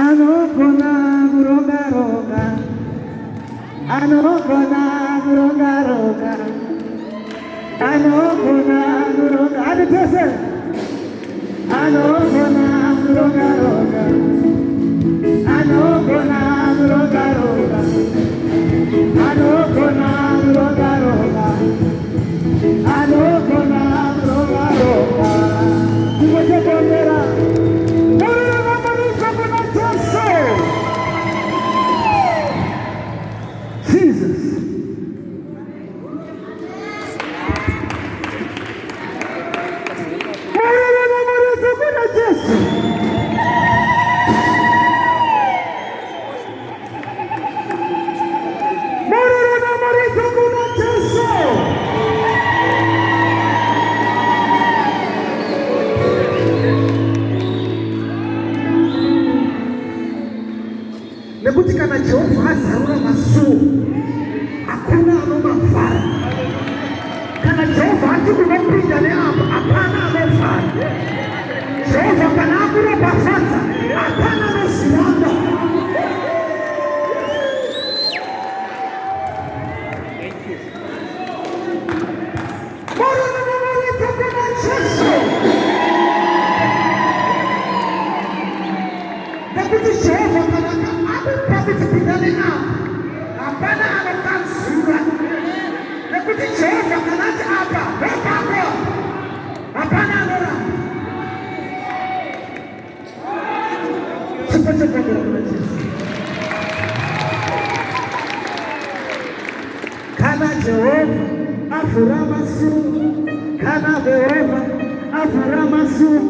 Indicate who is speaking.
Speaker 1: anokona kuroga-roga, anokona kuroga-roga, anokona kuroga, aditese, anokona kuroga-roga, anokona kuroga-roga, anokona kuroga-roga, anokona kuroga-roga. Tumoje bendera. Jesus. Nekuti kana Jehova azarura masuo hakuna anomafara. Kana Jehova ati kunopinda neapo hapana anofara. Jehova kana akuropafadza hapana anozviramba. Moronononoridza kuna Jesu. Nekuti Jehova kana akupindane napo hapana anokanzura. Nekuti Jehova kana ati apa ndopapo hapana anoramba. Chipo chekondera kuna Jesu. Kana Jehova avhura masuo, kana Jehova avhura masuo,